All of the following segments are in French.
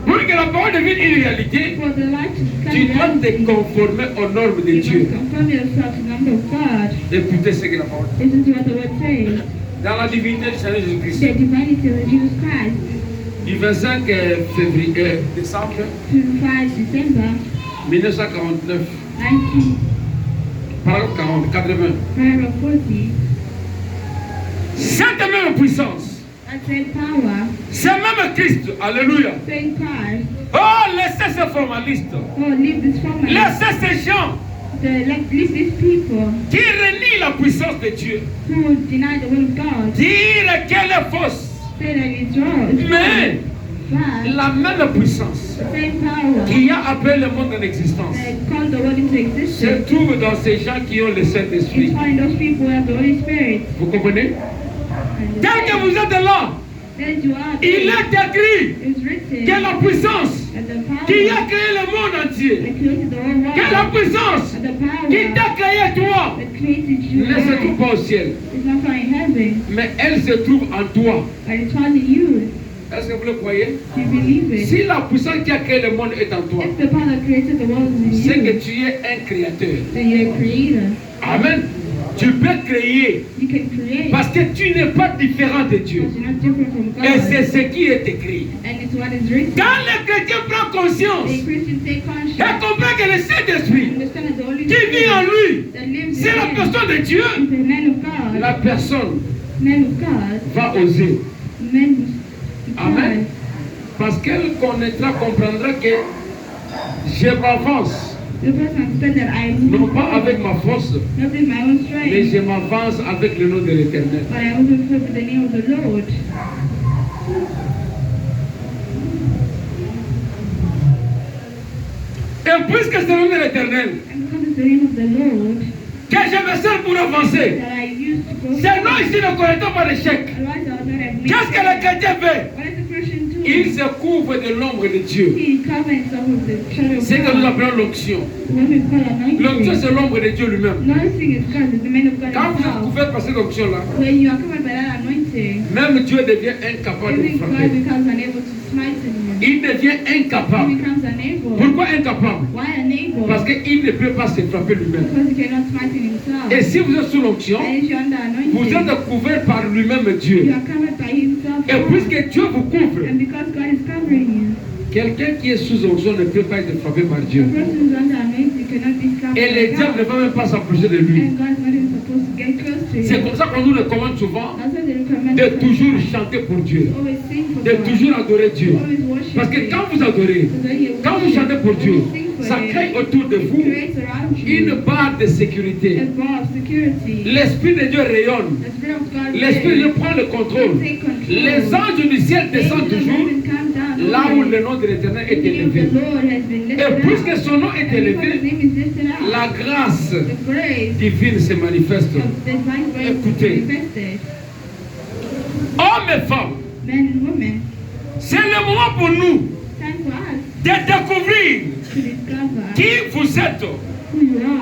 Pour que la parole devienne une réalité, tu dois te conformer aux normes de Dieu. Écoutez ce que la parole dit. Dans la divinité du Seigneur Jésus-Christ, du 25 décembre 1949, paragraphe 80. Cette même puissance, c'est même Christ, alléluia. Oh, laissez ces formalistes, laissez ces gens qui renient la puissance de Dieu, dire qu'elle est fausse. Mais la même puissance qui a appelé le monde en existence se trouve dans ces gens qui ont le Saint-Esprit. Vous comprenez? Tel que vous êtes là, il est écrit que la puissance qui a créé le monde entier, que la puissance qui t'a créé toi, ne se trouve pas au ciel, mais elle se trouve en toi. Est-ce que vous le croyez? Si la puissance qui a créé le monde est en toi, c'est que tu es un créateur. Amen. Tu peux créer parce que tu n'es pas différent de Dieu. Et c'est ce qui est écrit. Quand le chrétien prend conscience et comprend que le Saint-Esprit qui vit en lui, c'est la personne de Dieu, la personne va oser. Amen. Parce qu'elle connaîtra, comprendra que je m'avance. Non pas avec ma force, mais je m'avance avec le nom de l'Éternel. Et puisque c'est le nom de l'Éternel que je me sers pour avancer, sinon ici ne connaît pas l'échec. Qu'est-ce que le chrétien fait? Il se couvre de l'ombre de Dieu. C'est que nous appelons l'onction. L'onction, c'est l'ombre de Dieu lui-même. Quand vous êtes couvert par cette onction-là, même Dieu devient incapable de vous frapper. Il devient incapable. Pourquoi incapable? Parce qu'il ne peut pas se frapper lui-même. Et si vous êtes sous l'onction, vous êtes couvert par lui-même Dieu. Et puisque Dieu vous couvre, quelqu'un qui est sous onction ne peut pas être frappé par Dieu. Et le diable ne va même pas s'approcher de lui. C'est comme ça qu'on nous recommande souvent de toujours chanter pour Dieu, de toujours adorer Dieu. Parce que quand vous adorez, quand vous chantez pour Dieu, ça crée autour de vous une barre de sécurité. L'Esprit de Dieu rayonne. L'Esprit de Dieu prend le contrôle. Les anges du ciel descendent toujours là où le nom de l'Éternel est élevé. Et puisque son nom est élevé, la grâce divine se manifeste. Écoutez, hommes et femmes, c'est le moment pour nous de découvrir qui vous êtes,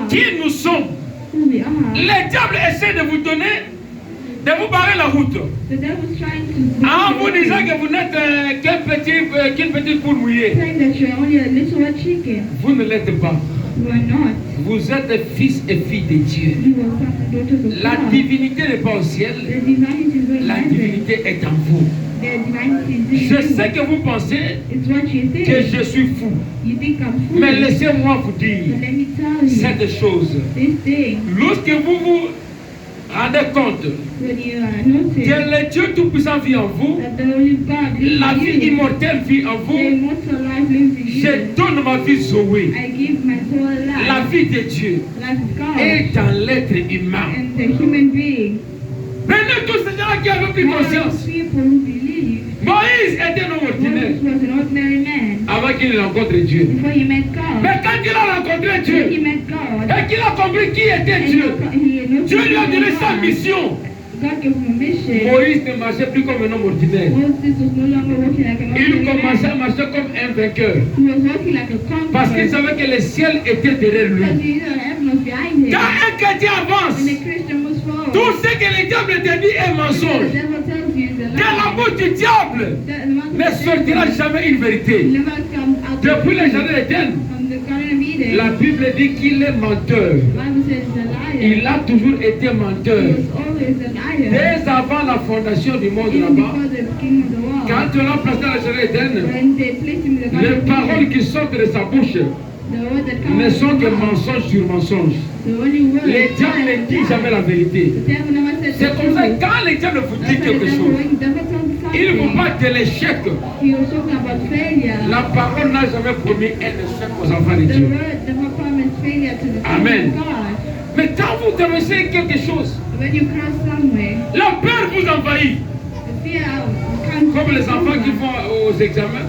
qui nous sommes. Le diable essaie de vous donner, de vous barrer la route, en vous disant que vous n'êtes qu'une petite poule mouillée. Vous ne l'êtes pas. Vous êtes fils et filles de Dieu. La divinité n'est pas au ciel, la divinité est en vous. Je sais que vous pensez que je suis fou, mais laissez-moi vous dire cette chose. Lorsque vous vous rendez compte que le Dieu Tout-Puissant vit en vous, la vie immortelle vit en vous, je donne ma vie Zoé. La vie de Dieu est dans l'être humain. Prenez tous ces gens qui avaient pris conscience. Moïse était un homme ordinaire avant qu'il rencontre Dieu. Mais quand il a rencontré Dieu et qu'il a compris qui était Dieu, Dieu lui a donné sa mission. Moïse ne marchait plus comme un homme ordinaire. Il commençait à marcher comme un vainqueur. Parce qu'il savait que le ciel était derrière lui. Quand un chrétien avance, tout ce que le diable te dit est mensonge. la bouche du diable ne sortira jamais une vérité. Depuis le jardin d'Éden, la Bible dit qu'il est menteur. Il a toujours été menteur. Dès avant la fondation du monde là-bas, quand on l'a placé dans le jardin d'Éden, les paroles qui sortent de sa bouche ne sont que mensonges sur mensonges. Les diables ne disent jamais la vérité. C'est comme ça que quand les diables vous disent quelque chose, il vous parle de l'échec. La parole n'a jamais promis un échec aux enfants de Dieu. Amen. Mais quand vous traversez quelque chose, la peur vous envahit. Comme les enfants qui vont aux examens.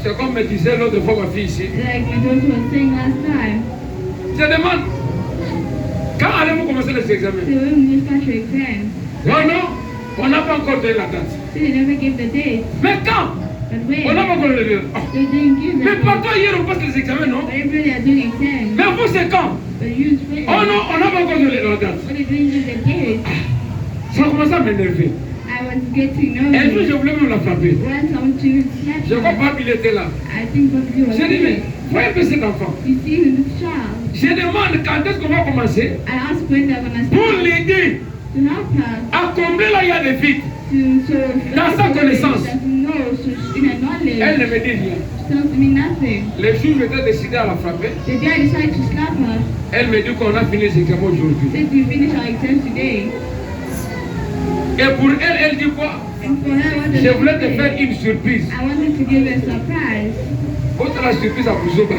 C'est comme me disait l'autre fois ma fille ici. Je demande, quand allez-vous commencer les examens? Non, non, on n'a pas encore donné la date. Mais quand? On n'a pas encore donné la date. Mais partout hier on passe les examens, non? Mais vous c'est quand? Oh non, on n'a pas encore donné la date. Ça commence à m'énerver. Un jour, je voulais même la frapper. Je crois pas qu'il était là. J'ai dit, mais voyez un peu cet enfant. Je demande quand est-ce qu'on va commencer pour l'aider à combler là il y a des vides dans sa connaissance. Elle ne me dit rien. Le jour où j'étais décidé à la frapper, elle me dit qu'on a fini les examens aujourd'hui. Et pour elle, elle dit quoi? Je voulais te faire une surprise. Autre la surprise à Bouzouba.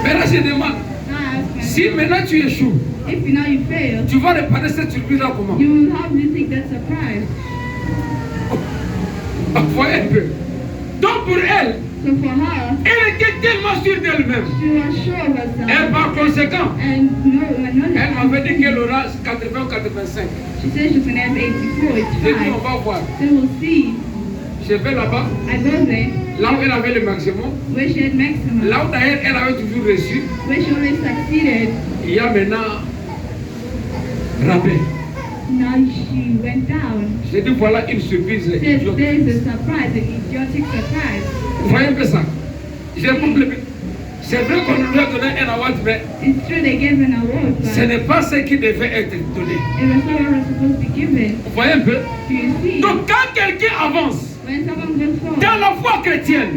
Maintenant, je demande, si maintenant tu échoues, tu vas réparer cette surprise-là comment? Voyez un peu. Donc pour elle, elle était tellement sûre d'elle-même. Et par conséquent, elle m'avait dit qu'elle aura 80 ou 85. J'ai dit on va voir. Je vais là-bas, là où elle avait le maximum, là où d'ailleurs elle avait toujours reçu, il y a maintenant rabais. J'ai dit voilà une surprise idiotique. Vous voyez un peu ça? C'est vrai qu'on lui a donné un award, mais ce n'est pas ce qui devait être donné. Vous voyez un peu? Donc quand quelqu'un avance dans la foi chrétienne,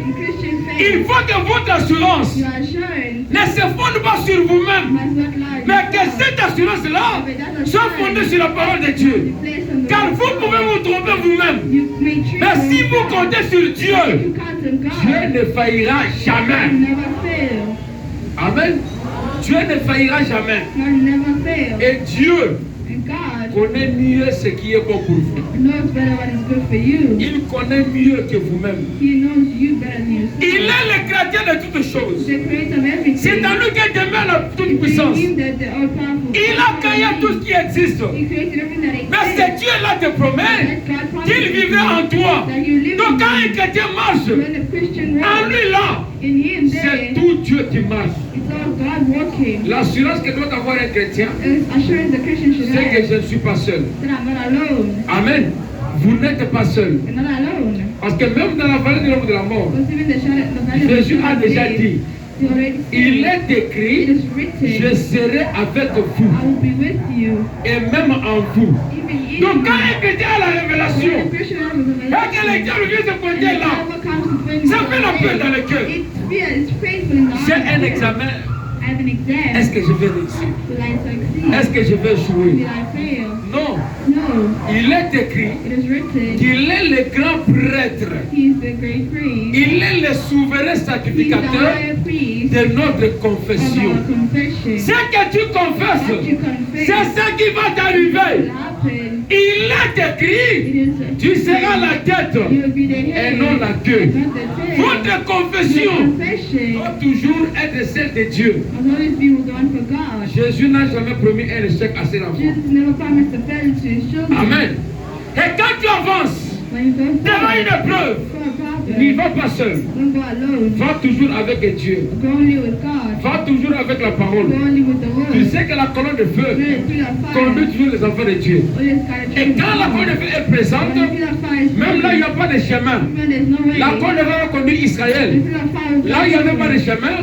il faut que votre assurance ne se fonde pas sur vous-même, mais que cette assurance-là soit fondée sur la parole de Dieu. Car vous pouvez vous tromper vous-même. Mais si vous comptez sur Dieu, Dieu ne faillira jamais. Amen. Dieu ne faillira jamais. Et Dieu connaît mieux ce qui est bon pour vous. Il connaît mieux que vous-même. Il est le créateur de toutes choses. C'est en lui que demeure la toute puissance. Il a créé tout ce qui existe. Mais ce Dieu-là te promet qu'il vivra en toi. Donc quand un chrétien marche, en lui là, c'est tout Dieu qui marche. L'assurance que doit avoir un chrétien, c'est que je ne suis pas seul. Amen. Vous n'êtes pas seul. Parce que même dans la vallée de l'ombre de la mort, Jésus a déjà dit, il est écrit, je serai avec vous et même en vous. Donc quand un chrétien a la révélation, et que les diables viennent se pointer là, ça fait la peur dans le cœur. J'ai un examen. Est-ce que je vais réussir? Est-ce que je vais jouer? Non. Il est écrit qu'il est le grand prêtre. Il est le souverain sacrificateur de notre confession. Ce que tu confesses, c'est ce qui va t'arriver. Il est écrit, tu seras la tête et non la queue. Votre confession doit toujours être celle de Dieu. Jésus n'a jamais promis un échec à ses enfants. Amen. Et quand tu avances, Devant une épreuve, n'y va pas seul. Va toujours avec Dieu. Va toujours avec la parole. Tu sais que la colonne de feu conduit toujours les enfants de Dieu. Et quand la colonne de feu est présente, même là il n'y a pas de chemin. La colonne de feu va conduire Israël. Là il n'y avait pas de chemin.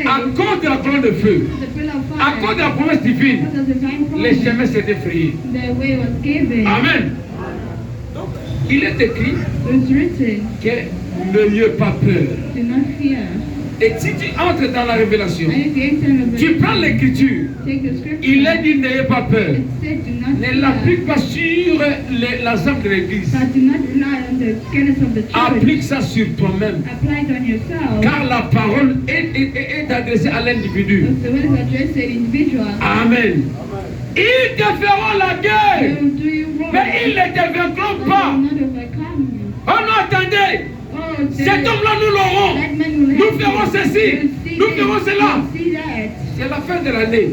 À cause de la colonne de feu, à cause de la promesse divine, les chemins s'étaient frayés. Amen. Donc, il est écrit que ne n'ayez pas peur. Et si tu entres dans la révélation, tu prends l'écriture, il est dit n'ayez pas peur. Ne l'applique pas sur l'ensemble de l'église. Applique ça sur toi-même. Car la parole est adressée à l'individu. Amen. Ils te feront la guerre, mais ils ne te vaincront pas. Oh non, attendez. Cet homme-là, nous l'aurons. Nous ferons ceci. Nous ferons cela. C'est la fin de l'année.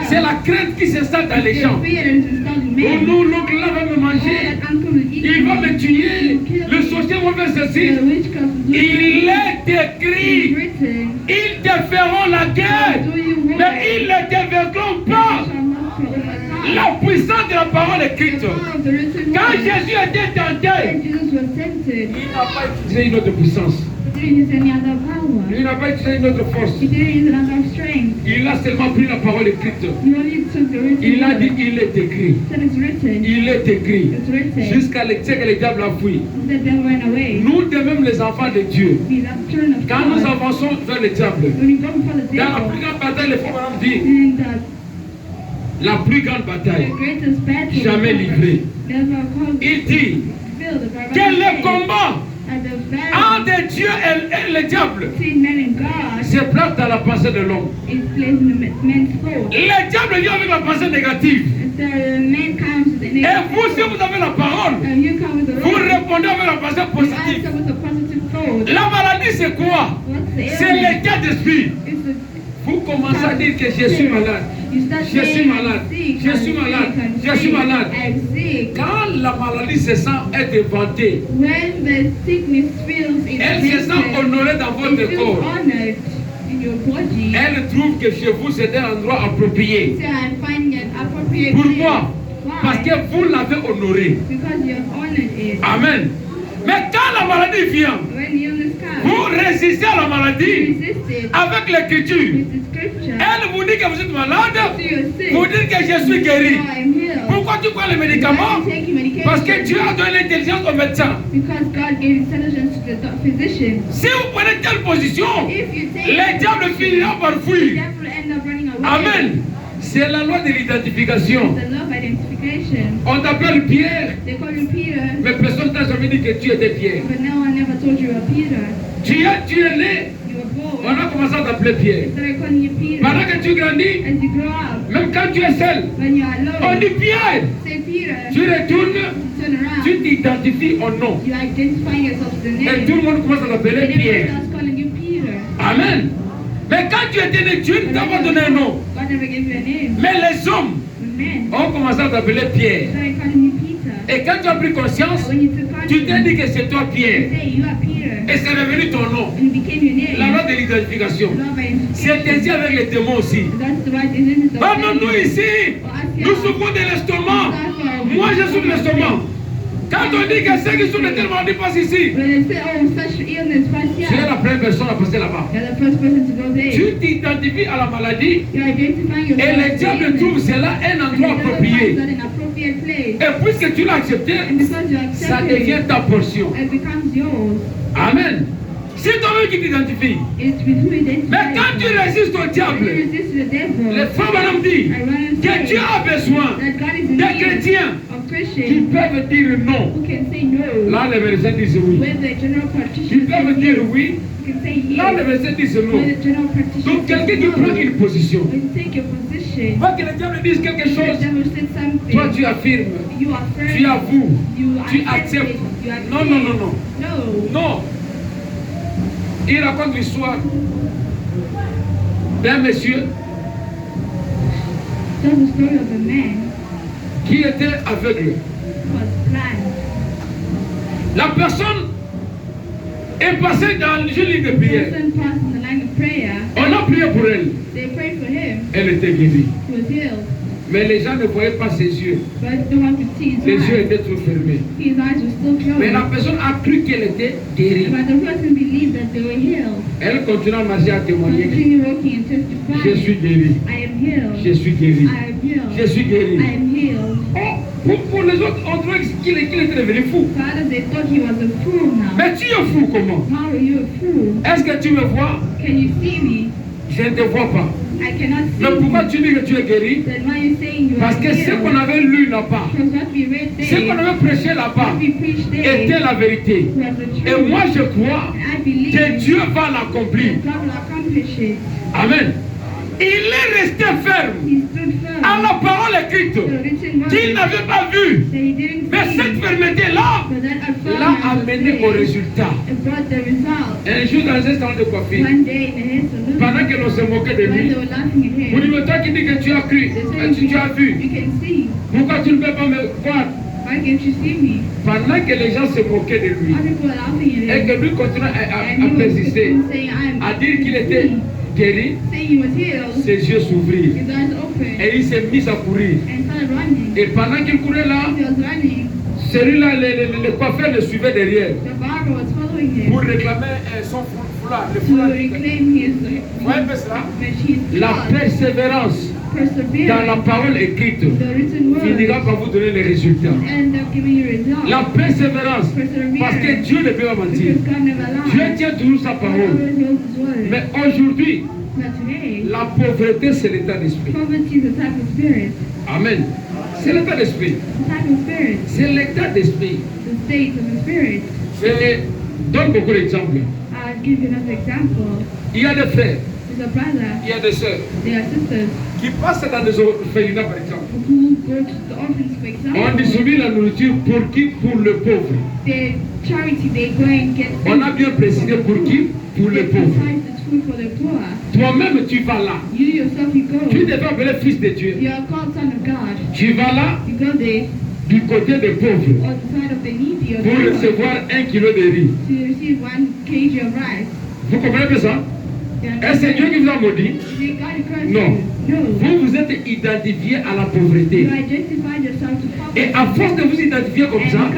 C'est la crainte qui s'installe dans les gens. Oh non, l'oncle là va me manger. Il va me tuer. Le sorcier va faire ceci. Il est écrit. Ils te feront la guerre, mais ils ne te vaincront pas. La puissance de la parole écrite. Quand Jésus était tenté, il n'a pas utilisé une autre puissance. Il n'a pas utilisé une autre force. Il a seulement pris la parole écrite. Il a dit il est écrit. Il est écrit. Jusqu'à ce que le diable a fui. Nous de même les enfants de Dieu. Quand nous avançons vers le diable, dans la plus grande bataille, les femmes dit la plus grande bataille jamais livrée. Il dit que le combat entre Dieu et le diable se place dans la pensée de l'homme. Le diable vient avec la pensée négative. Et vous, si vous avez la parole, vous répondez avec la pensée positive. La maladie, c'est quoi? C'est l'état d'esprit. Vous commencez à dire que je suis malade. Je suis malade. Je suis malade. Je suis malade. Quand la maladie se sent être vantée, elle se sent honorée dans votre corps. Elle trouve que chez vous c'est un endroit approprié. Pourquoi? Parce que vous l'avez honoré. Amen. Mais quand la maladie vient, vous résistez à la maladie avec l'écriture. Elle vous dit que vous êtes malade, vous dites que je suis guéri. Pourquoi tu prends les médicaments? Parce que Dieu a donné l'intelligence au médecin. Si vous prenez telle position, le diable finira par fuir. Amen. C'est la loi de l'identification. On t'appelle Pierre, mais personne ne t'a jamais dit que tu étais Pierre. Tu es né, on a commencé à t'appeler Pierre. Pendant que tu grandis, même quand tu es seul, on dit Pierre. Tu retournes, tu t'identifies au nom. Et tout le monde commence à t'appeler Pierre. Amen. Mais quand tu étais né, Dieu ne t'a pas donné un nom. Mais les hommes ont commencé à t'appeler Pierre. Et quand tu as pris conscience, tu t'es dit que c'est toi Pierre. Et c'est devenu ton nom. La loi de l'identification. C'est ainsi avec les démons aussi. Maintenant nous ici, nous souffrons de l'estomac. Moi je souffre de l'estomac. Quand on dit que ceux qui sont de telle maladie passent ici, tu es la première personne à passer là-bas. Tu t'identifies à la maladie et le diable trouve cela un endroit approprié. Et puisque tu l'as accepté, ça devient ta portion. Amen. C'est toi-même qui t'identifie. Mais quand tu résistes au diable, les femmes madame dit que Dieu a besoin des chrétiens qui peuvent dire non. Là, les versets disent oui. Qui peuvent dire oui. Là, les versets disent non. Donc, quelqu'un qui prend une position, pas que le diable dise quelque chose, toi tu affirmes, tu avoues, tu acceptes. Non, non, non, non. Non. Il raconte l'histoire d'un monsieur qui était aveugle. La personne est passée dans le lit de prière. On a prié pour elle. Elle était guérie. Mais les gens ne voyaient pas ses yeux. Les yeux étaient trop fermés. Mais la personne a cru qu'elle était guérie. Elle continue à marcher, à témoigner. Je suis guérie. Je suis guérie. Je suis guérie. Pour les autres, on trouvait qu'il était devenu fou. Mais tu es fou comment? Est-ce que tu me vois? Je ne te vois pas. Mais pourquoi tu dis que tu es guéri? Parce que ce qu'on avait lu là-bas, ce qu'on avait prêché là-bas, était la vérité. Et moi je crois que Dieu va l'accomplir. Amen. Il est resté ferme à la parole écrite qu'il n'avait pas vue. Mais cette fermeté-là l'a amené au résultat. Un jour dans un salon de coiffure, pendant que l'on se moquait de lui, vous dites, toi qui dis que tu as cru, tu as vu, pourquoi tu ne peux pas me voir? Pendant que les gens se moquaient de lui, et que lui continuait à persister, à dire qu'il était guéri, ses yeux s'ouvrirent et il s'est mis à courir. Et pendant qu'il courait là, celui-là, le coiffeur le suivait derrière pour réclamer son foulard. Le foulard. Vous voyez cela? La persévérance dans la parole écrite finira par vous donner les résultats. La persévérance, parce que Dieu ne peut pas mentir. Dieu tient toujours sa parole. Mais aujourd'hui, la pauvreté, c'est l'état d'esprit. Amen. C'est l'état d'esprit. C'est l'état d'esprit. Je donne beaucoup d'exemples. Il y a des frères, il y a des sœurs qui passent dans des orphelinats, par exemple. On distribue la nourriture pour qui? Pour le pauvre. On a bien précisé pour qui? Pour le pauvre. Toi-même, tu vas là. Tu devais appeler fils de Dieu. Tu vas là du côté des pauvres pour recevoir 1 kilo de riz. Vous comprenez bien ça? Est-ce que c'est Dieu qui vous a maudit? Non. Vous vous êtes identifié à la pauvreté. Et à force de vous identifier comme ça,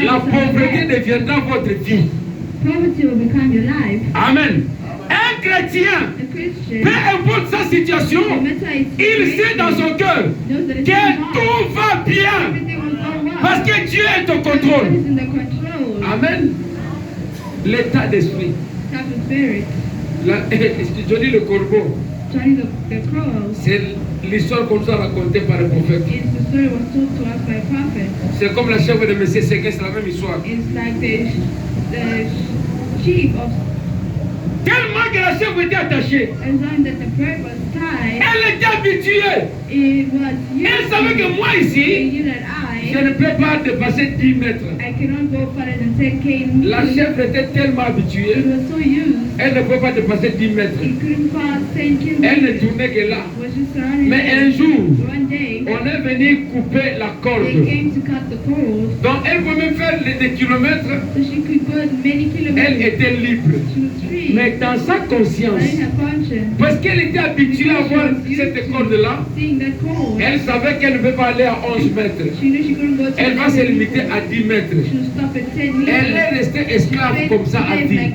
la pauvreté deviendra votre vie. Amen. Un chrétien, peu importe sa situation, il sait dans son cœur que tout va bien parce que Dieu est au contrôle. Amen. L'état d'esprit. Johnny le corbeau. C'est l'histoire qu'on nous a racontée par le prophète. C'est comme la chèvre de M. Séguin, c'est la même histoire. Tellement que la chèvre était attachée, elle était habituée. Elle savait que moi ici, je ne peux pas dépasser 10 mètres. La chèvre était tellement habituée, elle ne peut pas dépasser 10 mètres. Elle ne tournait que là. Mais un jour, on est venu couper la corde. Donc elle pouvait même faire des kilomètres. Elle était libre. Mais dans sa conscience, parce qu'elle était habituée à voir cette corde-là, elle savait qu'elle ne peut pas aller à 11 mètres. Elle va se limiter à 10 mètres. Elle est restée esclave comme ça à vie.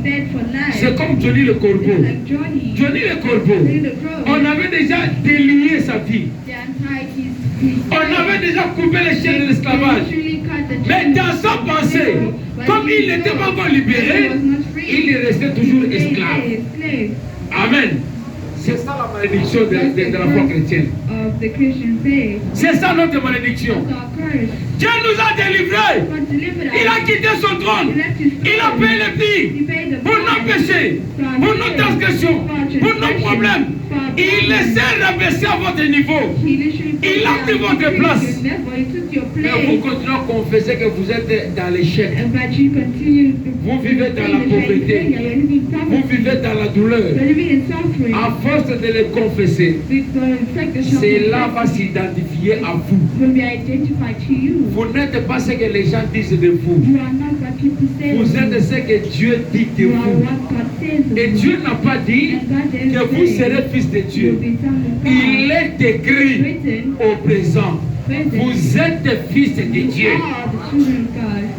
C'est comme Johnny le corbeau. Johnny le corbeau, on avait déjà délié sa vie. On avait déjà coupé les chaînes de l'esclavage. Mais dans sa pensée, comme il n'était pas encore libéré, il est resté toujours esclave. Amen. C'est ça la malédiction de la foi chrétienne. C'est ça notre malédiction. Dieu nous a délivrés. Il a quitté son trône. Il a payé le prix pour nos péchés, pour nos transgressions, pour nos problèmes. Il les a rabaissés à votre niveau. Il a pris votre place. Mais vous continuez à confesser que vous êtes dans l'échec. Vous vivez dans la pauvreté. Vous vivez dans la douleur. À force de les confesser, cela va s'identifier à vous. Vous n'êtes pas ce que les gens disent de vous. Vous êtes ce que Dieu dit de vous. Et Dieu n'a pas dit que vous serez fils de Dieu. Il est écrit au présent. Vous êtes fils de Dieu.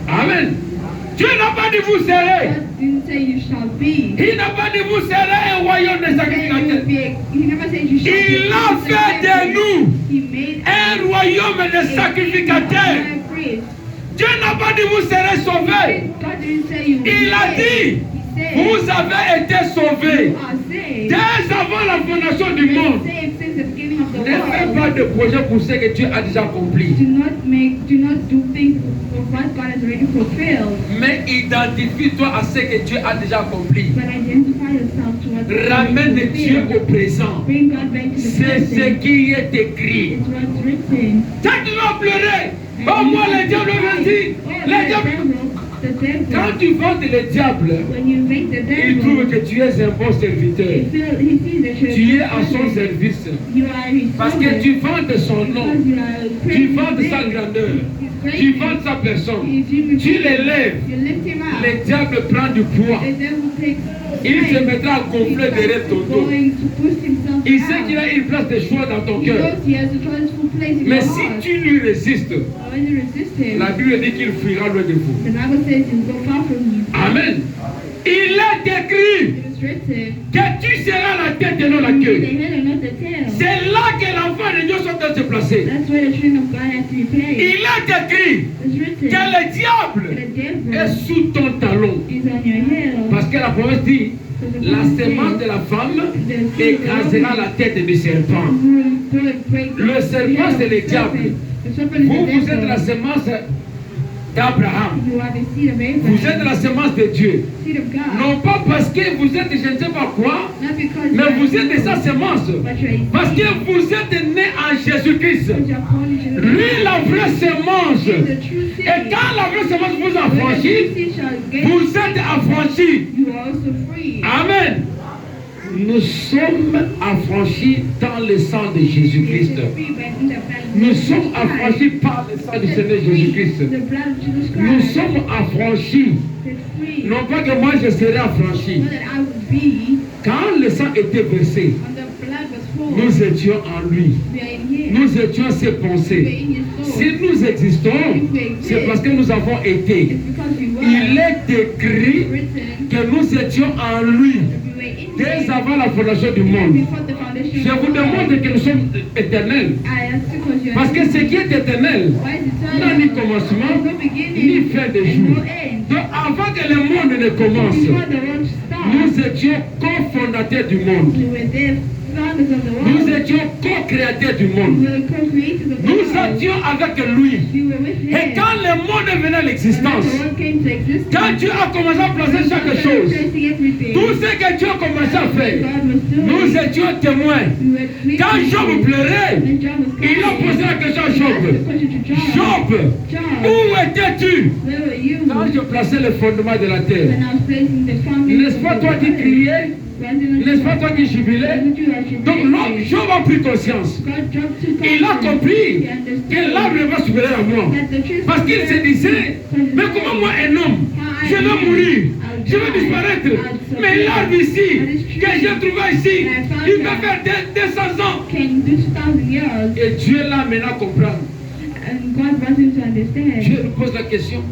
Amen. Dieu n'a pas dit vous serez. Il n'a pas dit vous serez un royaume de sacrificateurs. Il a fait de nous un royaume de sacrificateurs. Dieu n'a pas dit vous serez sauvés. Il a dit vous avez été sauvés dès avant la fondation du monde. Ne fais pas de projet pour ce que Dieu a déjà accompli. Mais identifie-toi à ce que Dieu a déjà accompli. Ramène Dieu au présent. C'est ce qui est écrit. Quand tu vas pleurer, oh moi le diable me dit, le diable. Quand tu vantes le diable, il trouve que tu es un bon serviteur. Tu es à son service. Parce que tu vantes son nom. Tu vantes sa grandeur. Tu vantes sa personne. Tu l'élèves. Le diable prend du poids. Il se mettra à gonfler derrière ton dos. Il sait qu'il a une place de choix dans ton cœur. Mais si tu lui résistes, la Bible dit qu'il fuira loin de vous. Amen. Il est écrit que tu seras la tête et non la queue. C'est là que l'enfant de Dieu sont se placer. Il est écrit que le diable est sous ton talon. Parce que la promesse dit la semence de la femme écrasera la tête du serpent. Le serpent, c'est le diable. Vous êtes la semence d'Abraham. Vous êtes la semence de Dieu. Non pas parce que vous êtes, je ne sais pas quoi, mais vous êtes de sa semence. Parce que vous êtes né en Jésus-Christ. Lui, la vraie semence. Et quand la vraie semence vous affranchit, vous êtes affranchis. Amen. Nous sommes affranchis dans le sang de Jésus-Christ. Nous sommes affranchis par le sang du Seigneur Jésus-Christ. Nous sommes affranchis. Non pas que moi je serai affranchi. Quand le sang était versé, nous étions en lui. Nous étions ses pensées. Si nous existons, c'est parce que nous avons été. Il est écrit que nous étions en lui dès avant la fondation du monde. Je vous demande que nous sommes éternels. Parce que ce qui est éternel n'a ni commencement, ni fin de jour. Donc avant que le monde ne commence, nous étions cofondateurs du monde. Nous étions co-créateurs du monde. Nous étions avec lui. Et quand le monde venait à l'existence, quand Dieu a commencé à placer chaque chose, tout ce que Dieu a commencé à faire, nous étions témoins. Quand Job pleurait, il a posé la question à Job. Job, où étais-tu quand je plaçais le fondement de la terre? N'est-ce pas toi qui criais? N'est-ce pas toi qui jubilais? Donc l'homme, Job a pris conscience. Il a compris que l'arbre va supérieur à moi. Parce qu'il se disait, mais comment moi un homme, je vais mourir, je vais disparaître. Mais l'arbre ici, que j'ai trouvé ici, il va faire 200 ans. Et Dieu l'a amené à comprendre. Dieu lui pose la question,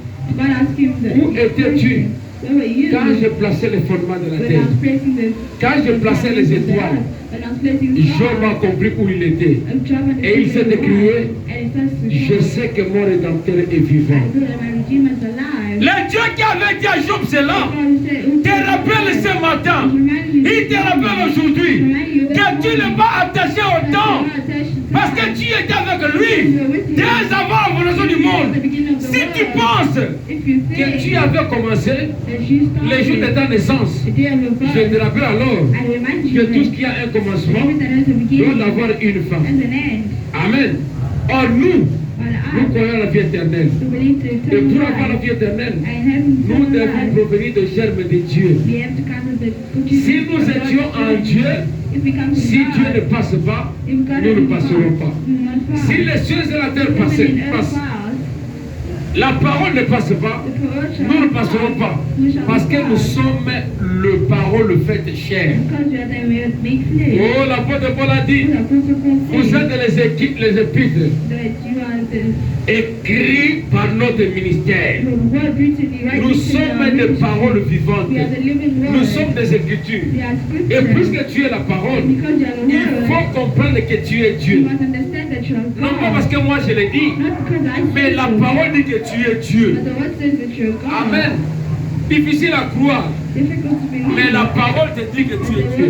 où étais-tu quand j'ai placé les fondements de la terre? Quand j'ai placé les étoiles, Job a compris où il était. Et il s'est écrié, je sais que mon Rédempteur est vivant. Le Dieu qui avait dit à Job cela, te rappelle ce matin, il te rappelle aujourd'hui, que tu ne vas attacher au temps, parce que tu étais avec lui, dès avant la fondation du monde. Si tu penses que tu avais commencé les jours de ta naissance, je te rappelle alors que tout ce qui a un commencement doit avoir une fin. Amen. Or nous croyons la vie éternelle. Et pour avoir la vie éternelle, nous devons provenir de germe de Dieu. Si nous étions en Dieu, si Dieu ne passe pas, nous ne passerons pas. Si les cieux et la terre passent, La parole ne passe pas. Nous ne passerons pas. Parce que nous sommes le parole faite chair. Oh, l'apôtre Paul a dit, vous êtes les épîtres écrits par notre ministère. Nous sommes des paroles vivantes. Nous sommes des Écritures. Et puisque tu es la parole, il faut comprendre que tu es Dieu. Non pas parce que moi je l'ai dit, mais la parole dit que tu es Dieu. Amen. Difficile à croire, mais la parole te dit que tu es Dieu.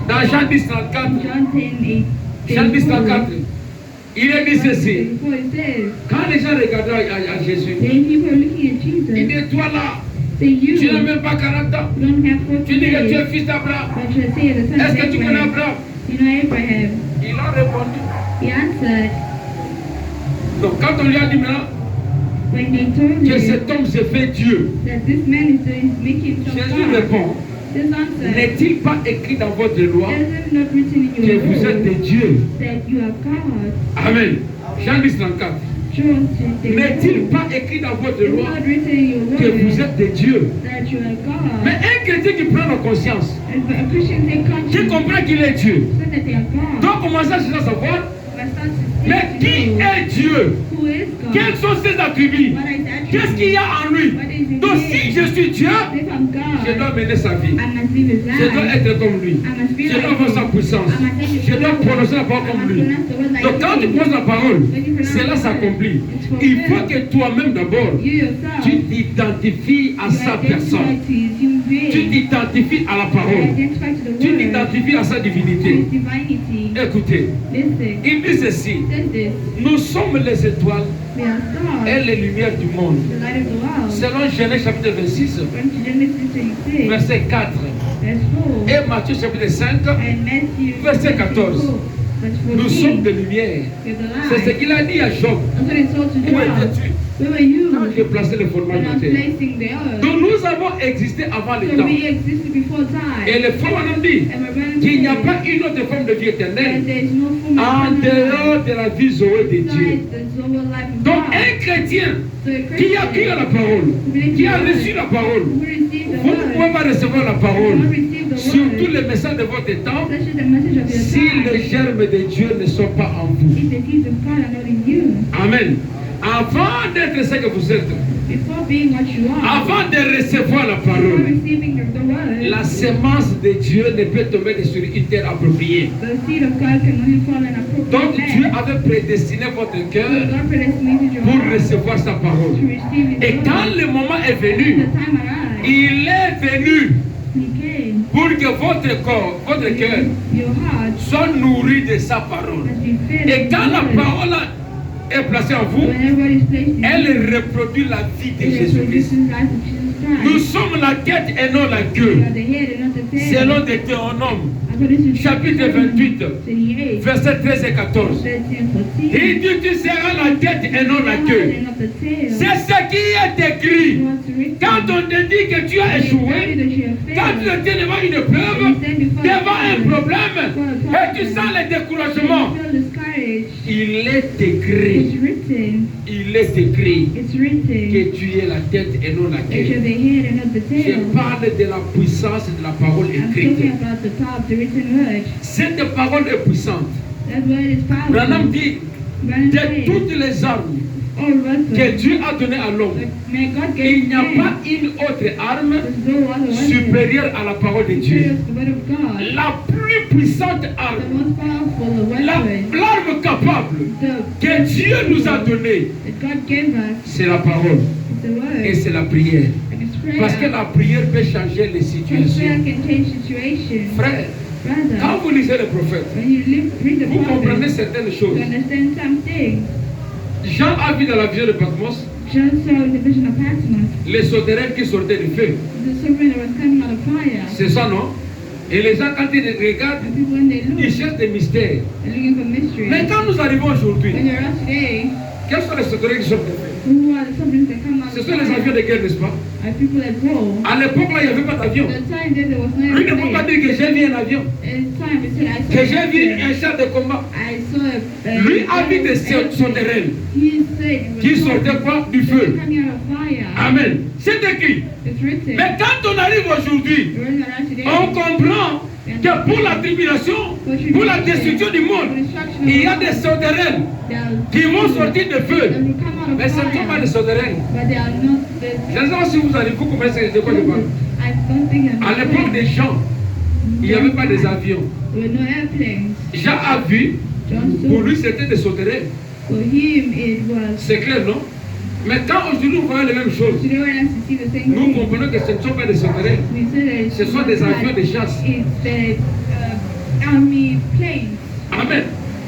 Dans Jean 10, 34, Jean 10, 34, il est dit ceci. Quand les gens regardent à Jésus, il dit, toi là, tu n'as même pas 40 ans. Tu dis que tu es fils d'Abraham. Est-ce que tu connais Abraham? Il a répondu. Donc quand on lui a dit maintenant que cet homme se fait Dieu, Jésus répond, n'est-il pas écrit dans votre loi que vous êtes des dieux? Amen. Jean 10, 34. N'est-il pas écrit dans votre loi que vous êtes des dieux? Mais un chrétien qui prend la conscience, qui comprend qu'il est Dieu, donc commence à savoir, mais qui est Dieu? Quels sont ses attributs? Qu'est-ce qu'il y a en lui? Donc si je suis Dieu, je dois mener sa vie. Je dois être comme lui. Je dois avoir sa puissance. Je dois prononcer la parole comme lui. Donc quand tu poses la parole, cela s'accomplit. Il faut que toi-même d'abord, tu t'identifies à sa personne. Tu t'identifies à la parole. Tu t'identifies à sa divinité. Écoutez, il dit ceci. Nous sommes les étoiles et les lumières du monde. Selon Genèse chapitre 26, verset 4. Et Matthieu chapitre 5, verset 14. Nous sommes des lumières. C'est ce qu'il a dit à Job. Où étais-tu quand j'ai placé le fondement de la terre? Donc nous avons existé avant le temps. Et les femmes ont dit qu'il n'y a pas une autre forme de vie éternelle en dehors de la vie Zoé de Dieu. Donc un chrétien qui a cru à la parole, qui a reçu la parole, vous ne pouvez pas recevoir la parole, surtout les messages de votre temps, si les germes de Dieu ne sont pas en vous. Amen. Avant d'être ce que vous êtes, avant de recevoir la parole, la semence de Dieu ne peut tomber sur une terre appropriée. Donc Dieu avait prédestiné votre cœur pour recevoir sa parole. Et quand le moment est venu, il est venu pour que votre corps, votre cœur soit nourri de sa parole. Et quand la parole est placée en vous, elle reproduit la vie de Jésus-Christ. Nous sommes la tête et non la queue. Selon Deutéronome, chapitre 28, verset 13 et 14. Il dit, tu seras la tête et non la queue. C'est ce qui est écrit. Quand on te dit que tu as échoué, quand tu es devant une preuve, devant un problème, et tu sens le découragement, il est écrit. Il est écrit que tu es la tête et non la queue. Je parle de la puissance de la parole écrite. Cette parole est puissante. Branham dit de toutes les armes que Dieu a données à l'homme, il n'y a pas une autre arme supérieure à la parole de Dieu. La plus puissante arme, l'arme capable que Dieu nous a donnée, c'est la parole et c'est la prière. Parce que la prière peut changer les situations. Frère, quand vous lisez le prophète, vous comprenez certaines choses. Jean a vu dans la vision de Patmos les sauterelles qui sortaient du feu. C'est ça, non? Et les gens, quand ils regardent, ils cherchent des mystères. Mais quand nous arrivons aujourd'hui, Quels sont les sauterelles qui sont faits? Who are the submarines that come out Ce of sont les fire? avions de guerre, n'est-ce pas? Are people that go? À l'époque, là, il n'y avait pas d'avion. The time that there was no Lui ne peut pas airplane. dire que j'ai vu un avion, In time it said, I saw que j'ai vu an un char de combat. I saw a Lui a vu des sauterelles He said it was qui sortaient quoi? Du feu. coming out of fire. Amen. C'est écrit. It's written. Mais quand on arrive aujourd'hui, Written around today. on comprend que pour la tribulation, pour la destruction du monde, il y a des sauterelles qui vont sortir de feu. Mais ce ne sont pas des sauterelles. But they are not Je ne sais pas si vous allez, vous comprenez de quoi je parle. I don't think I'm À l'époque des gens, il n'y avait pas des avions. there were no airplanes. Jean a vu, John pour saw. lui c'était des sauterelles. For him it was. C'est clair, non? Mais quand aujourd'hui nous voyons les mêmes choses, Today when I see the same nous thing, comprenons que ce ne sont pas des sauterelles. we say that it's Ce sont des avions de chasse. It's the army planes. Amen.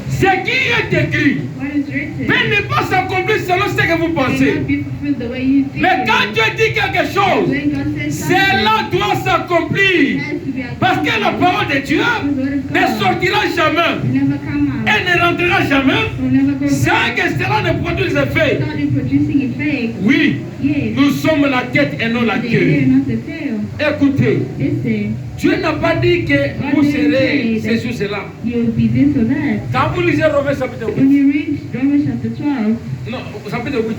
Ce qui est écrit What is written mais ne pas s'accomplir selon ce que vous cannot pensez. be fulfilled the way you think. Mais it quand is. Dieu dit quelque chose, When God says something, cela doit it s'accomplir. has to be Parce que la accomplished. parole de Dieu The word of ne God sortira jamais. will never come out. Elle ne rentrera jamais Will never go sans back. que cela ne produise effet. Without it producing effect. Oui, Yes. nous sommes la tête et non la The queue. ear, not the tail. Écoutez, Listen, Dieu n'a pas dit que vous serez ceci ou cela. you'll be this or that. Quand vous lisez Romains chapitre 8, When you read Romans chapter 12, non, chapitre 8,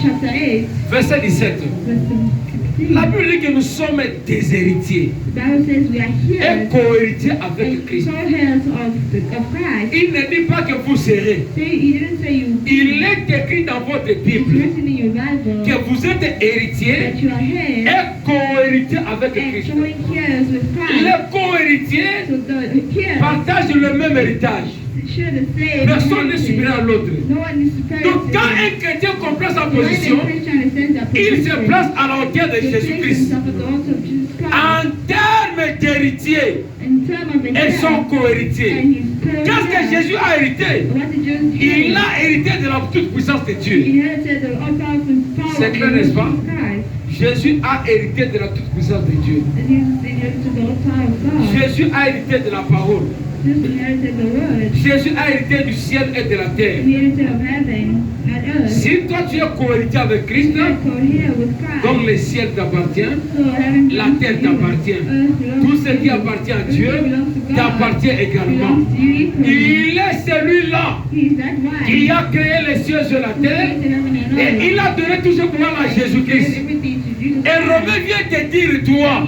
chapter 8, verset 17, verse 16, la Bible dit que nous sommes des héritiers the Bible says we are et here co-héritiers avec Christ. co-heirs of Christ. Il ne dit pas que vous serez. He didn't say you. Il est écrit dans votre It's Bible written in your Bible que vous êtes héritiers that you are here et co-héritiers avec and Christ. joint heirs with Christ. Les co-héritiers So the heirs partagent le même héritage. share the same. Personne n'est inheritance. supérieur à l'autre. No one is superior Donc to quand the un chrétien comprend sa other. When position, a Christian understands their il se position, place à la hauteur de they place Jésus-Christ. themselves at the altar of Jesus Christ. En termes d'héritiers, In terms of the ils sont heirs, co-héritiers. and he's co-heir. Qu'est-ce que Jésus a hérité? What did Jesus Il do? a hérité de la toute puissance de Dieu. He inherited the all-powerful power C'est of clair, n'est-ce pas? Jesus Christ. Jésus a hérité de la toute puissance de Dieu. And Jesus inherited the all-power of God. Jésus a hérité de la parole. Jesus inherited the word. Jésus a hérité du ciel et de la terre. He inherited of heaven and earth. Si toi tu es co-héritier avec Christ, You are co-heir with Christ. donc le ciel t'appartient, So heaven la belongs terre to you. t'appartient. Earth belongs Tout to ce qui you. appartient à Everything Dieu belongs to God. t'appartient également. Belongs to you equally. Il est celui-là He is that one. qui a créé les cieux et la terre Created heaven and et earth. il a donné tout ce pouvoir à He gave Jésus-Christ. everything to Jesus Et Christ. Romain vient te dire, toi,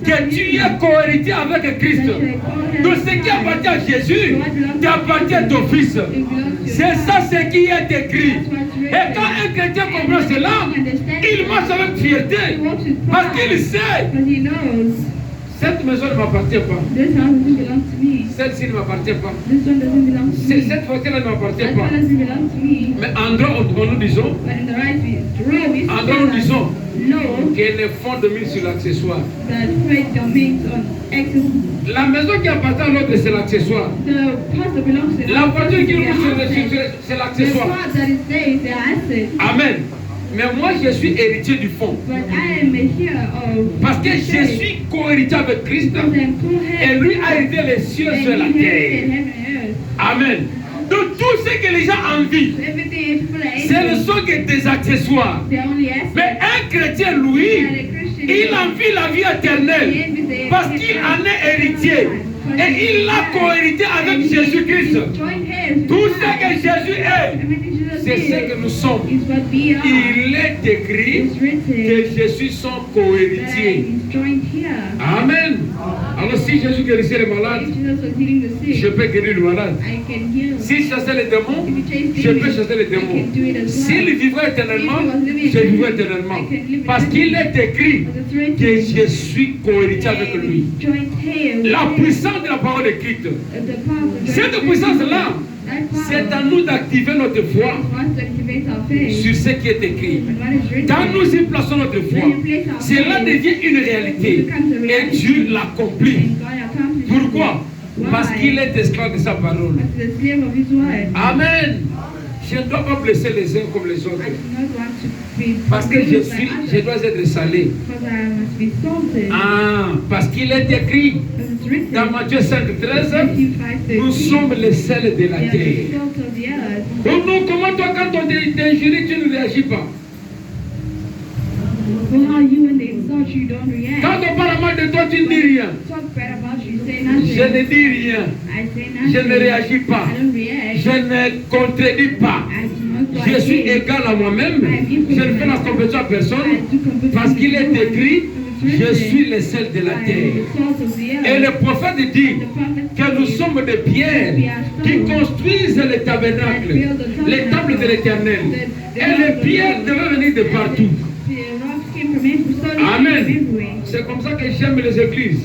que tu es co-héritier avec Christ. Donc ce qui appartient à Jésus t'appartient d'office. C'est ça ce qui est écrit. Et quand un chrétien comprend cela, il marche avec fierté. Parce qu'il sait, Because he knows cette maison ne m'appartient pas. this house doesn't belong to me. Celle-ci ne m'appartient pas. This one doesn't belong to me. Cette voiture-là ne m'appartient That pas. one doesn't belong to me. Mais en droit, nous disons, But in the right row, we en droit, nous disons know qu'elle est fondée sur l'accessoire. that faith domains on excess. La maison qui appartient à l'autre, c'est l'accessoire. The part that belongs to La voiture qui nous the c'est The l'accessoire. part that is there is the asset. Amen. Mais moi, je suis héritier du fond. But I am a heir of Parce que je suis co-héritier avec Christ. because I'm co-heir. Et lui a hérité les cieux And sur la he inherited terre. heaven and earth. Amen. Donc tout ce que les gens envient, So everything people are ce ne sont que des accessoires. they're only assets. Mais un chrétien, lui, il envie la vie éternelle. Parce qu'il en est héritier. Et il l'a co-hérité avec Jésus-Christ. Tout ce que Jésus est, c'est ce que nous sommes. is what we are. Il est écrit It's written que Jésus sont that co-héritiers. he's joined here. Amen. Alors si Jésus guérissait les malades, If Jesus was healing the sick, je peux guérir le malade. I can heal. Si je chassais les démons, If he chased je peux demons, chasser les I démons. can do it as well. S'il vivrait éternellement, je vivrai éternellement. Parce qu'il est écrit Because it's written que je suis co-héritier avec that lui. he's joined here with La him. puissance de la parole de Christ, The power of the cette puissance-là, that power c'est à nous d'activer notre foi for us to activate our faith. sur ce qui est écrit. And what is written, Quand nous y plaçons notre foi, cela devient une réalité et Dieu l'accomplit. and God accomplishes Pourquoi? it. Parce Why? qu'il est esclave de sa parole. As the slave of his word. Amen. Je ne dois pas blesser les uns comme les I autres. do not want to Parce que je dois être salé. Ah, parce qu'il est écrit dans Matthieu 5:13, nous sommes les sels de la terre. Donc nous, comment toi, quand on t'injurie, tu ne réagis pas? Quand on parle mal de toi, tu ne dis rien. Je ne dis rien. Je ne réagis pas. Je ne contredis pas. Je suis égal à moi-même. Je ne fais la compétition à personne. Parce qu'il est écrit, je suis le sel de la terre. Et le prophète dit que nous sommes des pierres qui construisent les tabernacles, les tables de l'Éternel. Et les pierres devaient venir de partout. Amen. C'est comme ça que j'aime les églises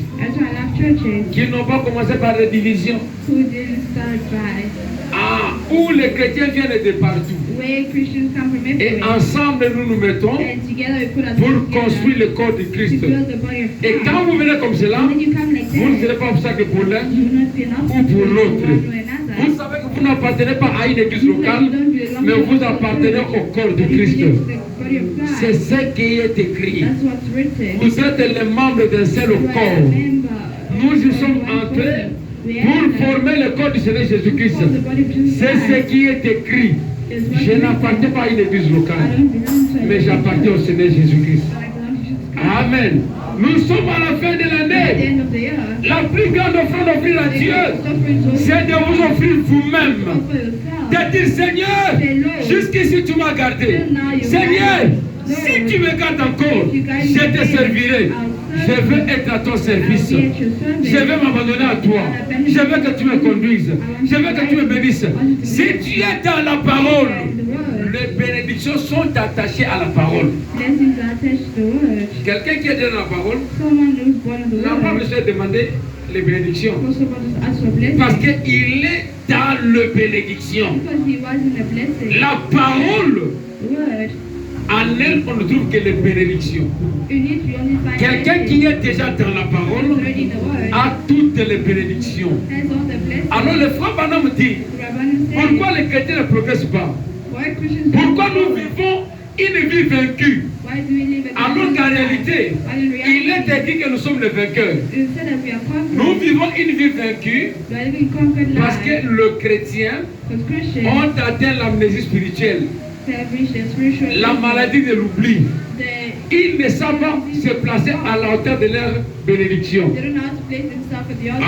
qui n'ont pas commencé par des divisions. Où les chrétiens viennent de partout. Et ensemble nous nous mettons pour construire le corps de Christ. Et quand vous venez comme cela, vous ne serez pas obstacle pour l'un ou pour l'autre. Vous savez que vous n'appartenez pas à une église locale, mais vous appartenez au corps de Christ. C'est ce qui est écrit. Vous êtes les membres d'un seul corps. Nous y sommes entrés pour former le corps du Seigneur Jésus-Christ. C'est ce qui est écrit. Je n'appartiens pas à une église locale, mais j'appartiens au Seigneur Jésus-Christ. Amen. Nous sommes à la fin de l'année. La plus grande offrande offrir à Dieu, c'est de vous offrir vous-même. De dire, Seigneur, jusqu'ici tu m'as gardé. Seigneur, si tu me gardes encore, je te servirai. Je veux être à ton service. Je veux m'abandonner à toi. Je veux que tu me conduises. Je veux que tu me bénisses. Si tu es dans la parole, les bénédictions sont attachées à la parole. Quelqu'un qui est dans la parole n'a pas besoin de demander les bénédictions. Parce qu'il est dans le bénédiction. La parole, en elle, on ne trouve que les bénédictions. Quelqu'un qui est déjà dans la parole a toutes les bénédictions. Alors le frère Branham dit, pourquoi les chrétiens ne progressent pas? Pourquoi nous vivons une vie vaincue? Alors qu'en réalité, il est écrit que nous sommes les vainqueurs. Nous vivons une vie vaincue parce que le chrétien ont atteint l'amnésie spirituelle, la maladie de l'oubli. Ils ne savent pas se placer à la hauteur de leur bénédiction.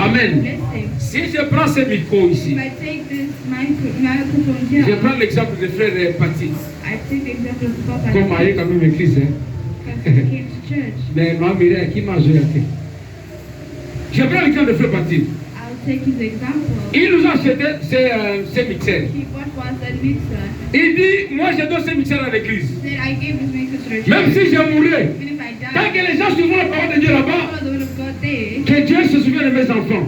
Amen. Si je prends ce micro ici, je prends l'exemple de frère Paty. Comme ailleurs quand même église. Mais ma mère qui m'a joué. Je prends l'exemple de frère Paty. Il nous a acheté ce mixeur. Il dit, moi je donne ce mixeur à l'église. Même si je mourrais, tant que les gens suivent la parole de Dieu là-bas, que Dieu se souvienne de mes enfants.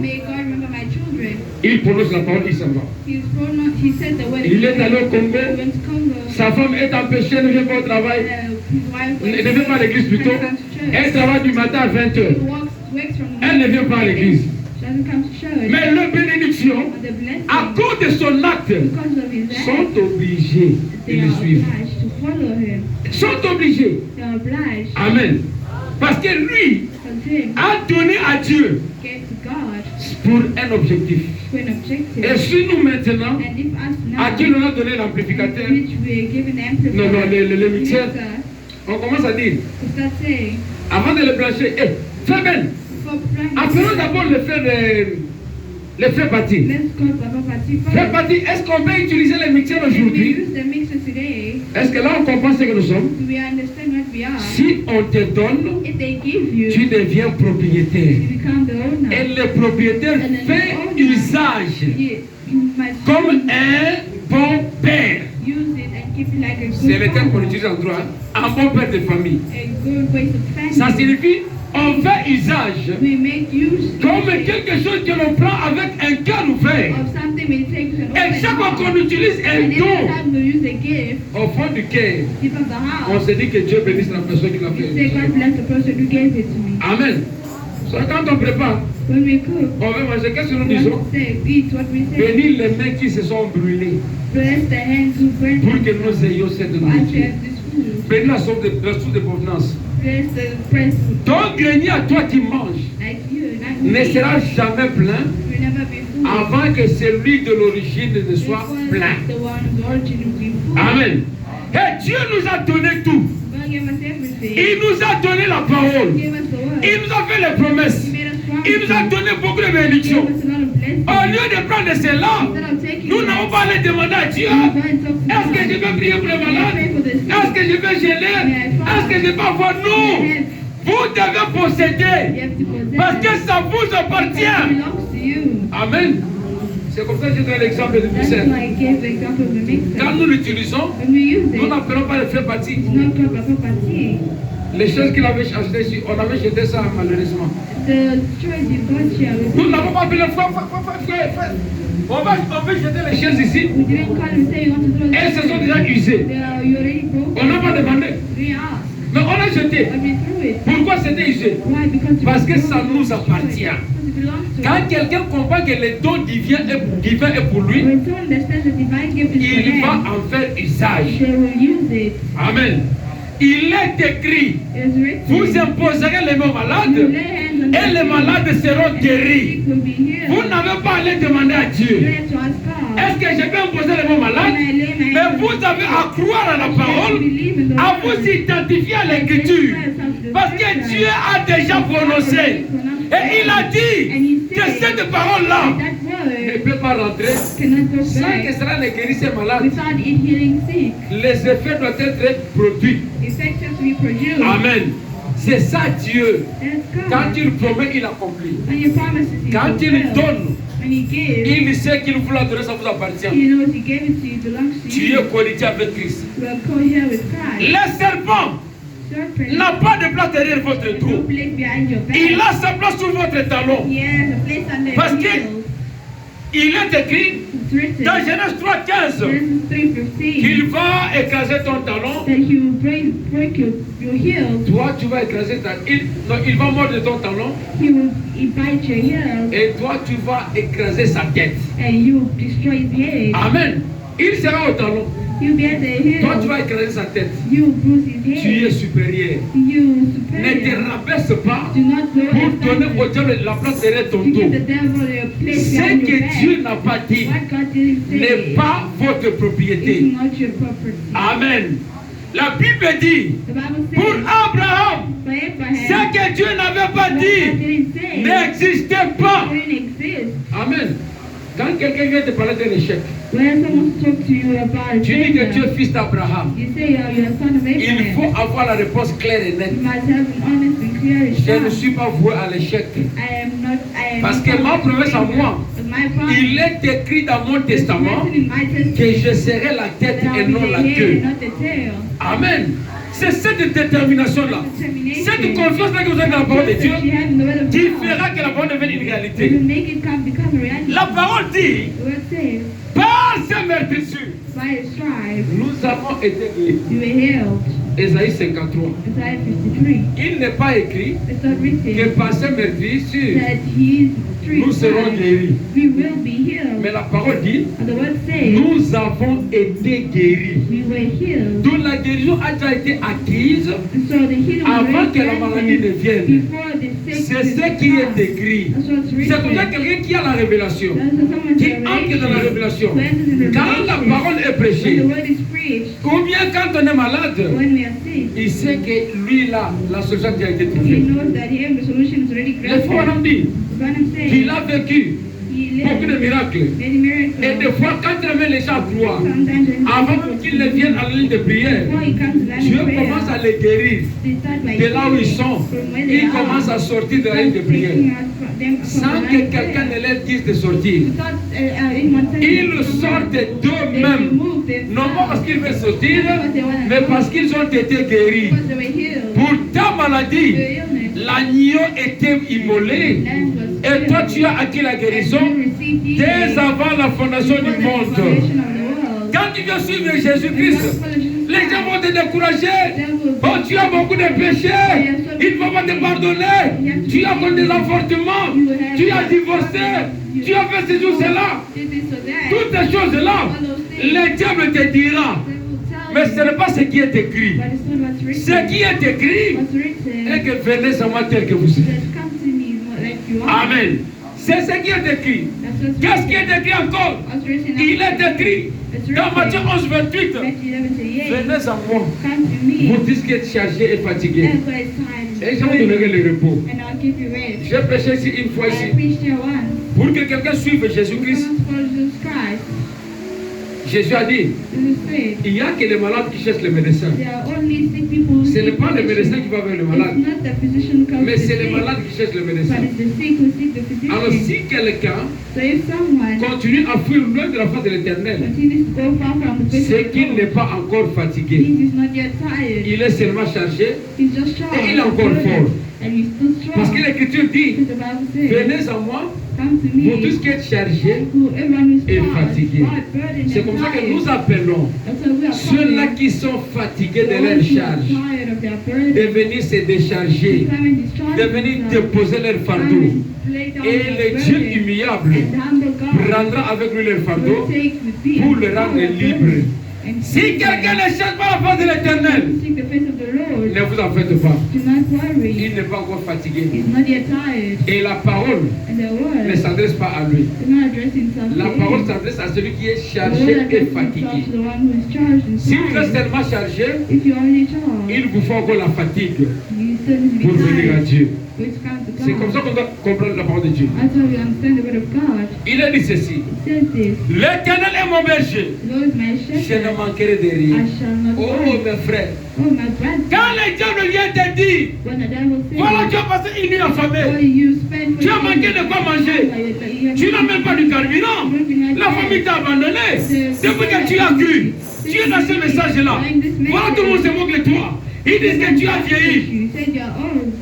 Il prononce la parole, il s'en va. Il est allé au Congo. Sa femme est empêchée, ne vient pas au travail. Ne vient pas à l'église plutôt. Elle travaille du matin à 20h. Elle ne vient pas à l'église. Mais les bénédictions, à cause de son acte, sont obligés de le suivre. Sont obligés. Amen. Parce que lui a donné à Dieu pour un objectif. Et si nous maintenant, à qui nous a donné l'amplificateur, non, le mixeur, on commence à dire, avant de le brancher, très bien. Appelons d'abord le frère Paty. Frère Paty, est-ce qu'on peut utiliser les mixeurs aujourd'hui? Est-ce que là on comprend ce que nous sommes? Si on te donne, tu deviens propriétaire. Et le propriétaire fait usage comme un bon père. C'est le terme qu'on utilise en droit. Un bon père de famille. Ça signifie on fait usage comme quelque chose que l'on prend avec un cœur ouvert. Et chaque fois qu'on utilise un don au fond du cœur, on se dit que Dieu bénisse la personne qui l'a fait. Amen. Quand on prépare, on veut manger, qu'est-ce que nous disons? Bénis les mains qui se sont brûlées pour que nous ayons cette nourriture. Bénis la source de provenance. Bless the press. Ton grenier à toi qui mange Like you, ne sera jamais plein will never be full. avant que celui de l'origine ne soit Because plein. the one whose origin will be full. Amen. Et Dieu nous a donné tout. God gave us everything. Il nous a donné la He parole. gave us the word. Il nous a fait les promesses. He made us promises. Il nous a donné beaucoup de He bénédictions. gave us a lot of blessings. Au lieu de prendre cela, Instead of taking nous it, n'avons pas allé demander à Dieu. we go and talk to Est-ce que God. je vais prier pour les malades? Est-ce que je vais gêner? Est-ce que je vais avoir? Non. Vous devez posséder. You have to possess Parce que it. ça vous It appartient. belongs to you. Amen. C'est comme ça que j'ai donné l'exemple du That's mixeur. why I gave the example of the mixer. Quand nous l'utilisons, When we use nous it, n'appelons pas le fait partie. it's not called a property. Les choses qu'il avait achetées, on avait jeté ça malheureusement. The choice you got here, Nous n'avons pas appelé frère. On peut jeter les choses ici. we didn't call and say you want to throw Elles se sont them. déjà usées. You already broke. On n'a pas demandé. We asked. Mais on a jeté. But we threw it. Pourquoi c'était usé? Why? Because it Parce que belongs ça to nous us. appartient. Because it belongs to Quand us. quelqu'un comprend que le don divin est pour lui, When someone understands the divine gift is for il va them, en faire usage. they will use it. Amen. Il est écrit, It's written. vous imposerez les mains aux You malades lay hands on et les the malades seront sick, guéris. will be healed. Vous n'avez pas à aller demander à You Dieu. have to ask God. Est-ce que je vais imposer les mains aux malades? Can I lay my Mais hands vous on avez à croire à la parole, believe in the à word. vous identifier à l'écriture. Parce que Dieu a déjà prononcé. Et il a dit que cette parole-là That ne word peut pas rentrer cannot go sans que back cela ne guérisse ces malades. without it healing sick. Les effets doivent être produits. Effects have to be produced. Amen. C'est ça Dieu. That's God. Quand il promet, il accomplit. When he promises, he Quand il fulfills. donne, When he gives, il sait qu'il vous l'a donné, ça vous appartient. he knows he gave it to you, belongs to Tu you. es connecté avec Christ. You are co-here with Christ. Le serpent Serpent n'a pas de place derrière votre has no dos. place behind your back. Il a sa place sur votre talon. He has a place under Parce your que heel. il est écrit It's written. dans Genèse 3,15 Genesis 3:15. qu'il va écraser ton talon. That he will break your heel. Toi, tu vas écraser ta... il va mordre ton talon. He bite your heel. Et toi, tu vas écraser sa tête. And you destroy his head. Amen. Il sera au talon. You bear the heel. Toi, tu vas écraser sa tête. You bruise his Tu es head. supérieur. You Ne te superior. rabaisse pas Do not go pour donner au and diable la place derrière ton to give the dos. devil a place Ce behind your que Dieu back. n'a pas dit What God didn't say n'est pas votre is propriété. not your property. Amen. La Bible dit, The Bible pour says Abraham, for Abraham, ce que Dieu n'avait pas what God dit didn't say n'existait pas. didn't exist. Amen. Quand quelqu'un vient te parler d'un échec, When someone talks to you about a tu dis que tu failure, es fils d'Abraham. you say you're a son of Il Abraham. faut avoir la réponse claire et nette. You must have an honest and clear Je ne response. suis pas voué à l'échec. Parce que ma promesse à moi, il est écrit dans mon testament que je serai la tête et non la queue. Amen. C'est cette détermination-là, cette confiance-là que vous avez dans la parole de Dieu qui fera que la parole devienne une réalité. La parole dit, par ces meurtrissures, nous avons été guéris. Ésaïe 53. Il n'est pas écrit que par ces meurtrissures, nous serons guéris. Mais la parole dit, nous avons été guéris. Donc la guérison a déjà été acquise avant que la maladie ne vienne. C'est ce qui est écrit. C'est pour ça que quelqu'un qui a la révélation, qui entre dans la révélation, quand la parole est prêchée, ou bien quand on est malade, il sait que lui là, la solution a été trouvée. Les fois on dit qu'il a vécu beaucoup de miracles. Et des fois, quand il met les gens à croire, avant qu'ils ne viennent à la ligne de prière, Dieu commence à les guérir. De là où ils sont, ils commencent à sortir de la ligne de prière. Sans que quelqu'un ne leur dise de sortir. Ils sortent d'eux-mêmes. Non pas parce qu'ils veulent sortir, mais parce qu'ils ont été guéris. Pour ta maladie, l'agneau était immolé. Et toi, tu as acquis la guérison dès avant la fondation du monde. Quand tu viens suivre Jésus-Christ, les gens vont te décourager. Oh, tu as beaucoup de péchés. Il ne va pas te pardonner. Tu as comme des avortements. Tu as divorcé. Tu as fait ceci ou cela. Toutes ces choses-là, le diable te dira Mais ce n'est pas ce qui est écrit. but it's not what's written. Ce qui est écrit What's written est que venez à moi tel que vous êtes. says, come to me like you are. Amen. C'est ce qui est écrit. That's what's Qu'est-ce qui written. est écrit encore? What's written Il est écrit dans Matthieu 11, 28. Matthew 11 says, yea, Venez à moi, come to me, vous dites qui êtes chargé et fatigué. that's why it's time, Et je vous donnerai le repos. and I'll give you rest. J'ai prêché ici une fois I ici. preached here once. Pour que quelqu'un suive Jésus-Christ, Someone follows Jesus Christ. Jésus a dit, Jesus said, il n'y a que les malades qui cherchent les médecins. there are only sick people who Ce n'est seek pas le médecin physician. qui va vers le It's malade, not the physician who comes mais to c'est the les sick, malades qui cherchent le but médecin. it's the sick who seek the Alors physician. si quelqu'un So if someone continue à fuir loin de la face de l'éternel, continues to go far from the face c'est of qu'il the n'est Lord, pas encore fatigué. he is not yet tired. Il est seulement chargé He's just strong. et il est encore fort. And he's still strong. Parce que l'Écriture dit, Because the Bible says, venez à moi, come to vous tous me, qui êtes chargés everyone who's et tired, fatigués. burdened, C'est and comme ça que tired. nous appelons That's why we are ceux-là calling qui sont fatigués de those leur who are charge, tired of their burden, de venir se décharger, come and discharge de venir themselves, déposer leur come fardeau. and lay down Et their le Dieu burden, humiliable and the humble God prendra avec lui leur fardeau will take with thee pour and le rendre power libre. burden, and Si free quelqu'un them. ne cherche pas la face de l'éternel, Seek the face of the Lord. ne vous en faites pas. Do not worry. Il n'est pas encore fatigué. He's not yet tired. Et la parole And the ne word s'adresse pas à lui. does not address himself La to parole him. s'adresse à celui qui est The chargé word et addresses fatigué. himself to the one who is charged and Si vous êtes tired. tellement chargé, If you're only charged, il vous faut encore la fatigue you still need to pour be venir à tired, Dieu. which comes to C'est comme God. ça qu'on doit comprendre la parole de Dieu. That's how we understand the word of God. Il a dit ceci. It says this, L'éternel est mon berger. the Lord is my Je ne shepherd, manquerai de I rien. shall not Oh want. mes frères. Oh my brother, Quand le diable vient te dire, when the devil voilà tu says, as passé une nuit oh, affamée. you spend for Tu as manqué de quoi manger. Tu n'as même pas du carburant. La famille t'a abandonné. Depuis que tu as cru, tu es dans ce message-là. Voilà tout le monde se moque de toi. Ils disent que tu as vieilli. You said you're old.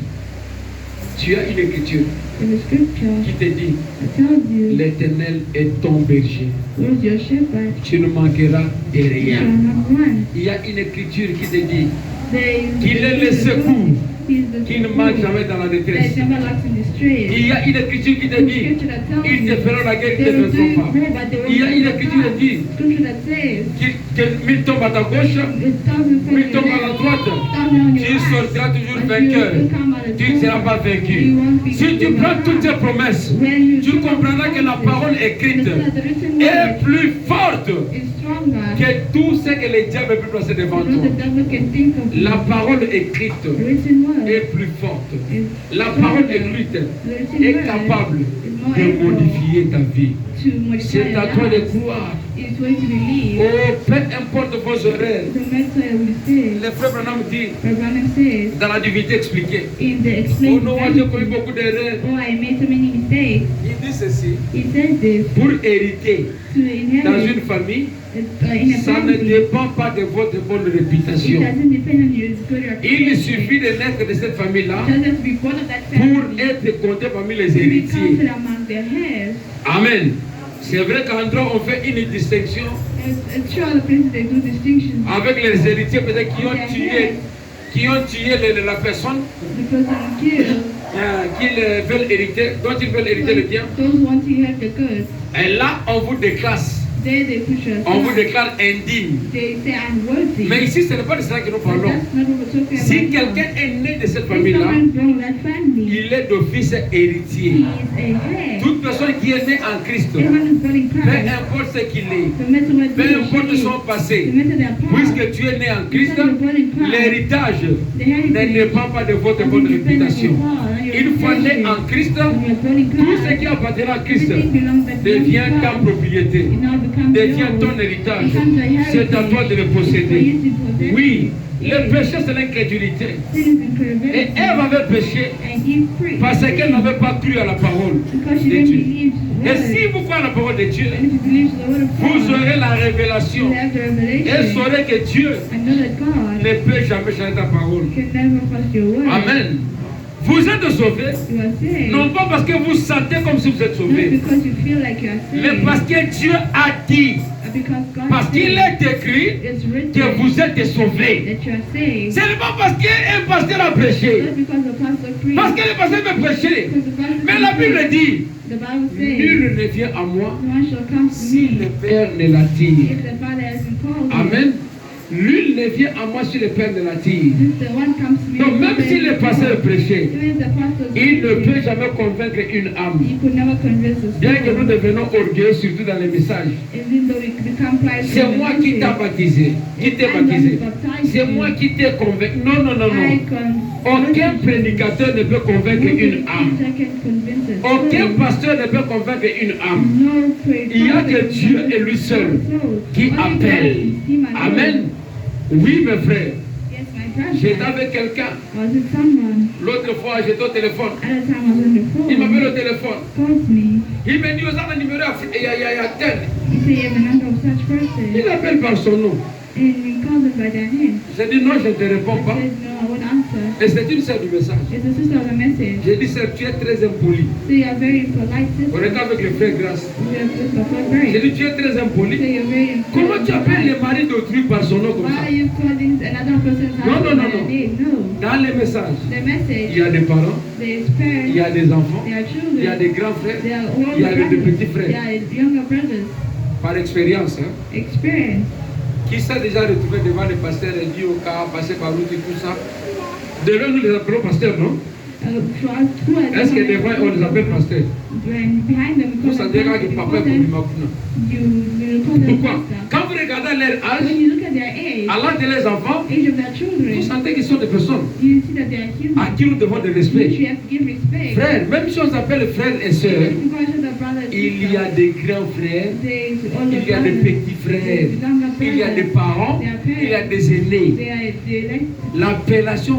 Tu as une écriture In the scripture, qui te dit, it tells you, l'éternel est ton berger. Lord, your shepherd, Tu ne manqueras de you shall rien. not want. Il y a une écriture qui te dit There is qu'il est le secours, He is the qu'il ne support manque jamais dans la that détresse. never lacks in distress. Il y a une écriture qui te dit, Scripture that tells ils te you, feront la guerre, ils they ne will te do feront pas. war, but they Il y a will une not écriture qui dit Scripture that says, que mille tombent à ta gauche, it doesn't say mille tombent à la droite. Tu sortiras toujours vainqueur. Tu ne seras pas vaincu. Si tu prends toutes ces promesses, tu comprendras que la parole écrite est plus forte que tout ce que les diables peuvent placer devant toi. La parole écrite est plus forte. La parole écrite est capable de modifier ta vie. C'est à toi de croire. Oh, peu importe vos erreurs. Le frère Branham dit dans la divinité expliquée. Oh non, moi j'ai commis beaucoup d'erreurs. Il dit ceci. Pour hériter dans une famille, ça ne dépend pas de votre bonne réputation. Il suffit de naître de cette famille-là pour être compté parmi les héritiers. Amen. C'est vrai qu'endroit on fait une distinction avec les héritiers peut-être qui ont tué la personne qu'ils veulent hériter, dont ils veulent hériter le bien. Et là on vous déclasse. On vous déclare indigne. Mais ici, ce n'est pas de cela que nous parlons. Si quelqu'un est né de cette famille-là, il est d'office héritier. Toute personne qui est née en Christ, peu importe ce qu'il est, peu importe son passé, puisque tu es né en Christ, l'héritage ne dépend pas de votre bonne réputation. Une fois né en Christ, tout ce qui appartient à Christ devient ta propriété, devient ton héritage. C'est à toi de le posséder. Oui, le péché c'est l'incrédulité. Et Ève avait péché parce qu'elle n'avait pas cru à la parole de Dieu. Et si vous croyez à la parole de Dieu, vous aurez la révélation et saurez que Dieu ne peut jamais changer ta parole. Amen. Vous êtes sauvés, non pas parce que vous sentez comme si vous êtes sauvés, mais parce que Dieu a dit, parce qu'il est écrit que vous êtes sauvés. Ce n'est pas parce qu'un pasteur a prêché, parce que le pasteur peut prêcher, mais la Bible dit, nul ne vient à moi si le Père ne l'attire. Amen. L'huile ne vient à moi sur les pères de la tire. This the one comes to me. Donc même si le pasteur prêchait, Even the pastor, il ne peut jamais convaincre une âme. he could never convince us. Bien que nous devenons orgueilleux, surtout dans les messages. Even though we become prideful. C'est moi qui t'ai baptisé. Qui t'ai baptisé. C'est moi qui t'ai convaincu. Non, non, non, non. Aucun prédicateur ne peut convaincre une âme. Aucun pasteur ne peut convaincre une âme. Il y a que Dieu et lui seul qui appelle. Amen. Oui, mes frères. J'étais avec quelqu'un. L'autre fois, j'étais au téléphone. Il m'appelle au téléphone. Il me dit, vous avez un numéro à tel. Il appelle par son nom. J'ai dit non, je ne te réponds pas. Et c'est une sœur du message. J'ai dit, sœur, tu es très impoli. On était avec le frère Grâce. J'ai dit, tu es très impoli. Comment tu appelles le mari d'autrui par son nom comme ça? Non, non, non, non. Dans les messages, il y a des parents, il y a des enfants, il y a des grands frères, il y a des petits frères. Par expérience, hein? Qui s'est déjà retrouvé devant les pasteurs et dit au cas, passer par route et tout ça. De là, nous les appelons pasteurs, non? Est-ce que devant on les appelle pasteurs? Vous savez que papa est comme pourquoi? Quand vous regardez leur âge, à l'âge de leurs enfants, vous sentez qu'ils sont des personnes à qui nous devons de respect. Frères, même si on s'appelle frères et sœurs, il y a des grands frères, il y a des petits frères, il y a des parents, il y a des aînés. L'appellation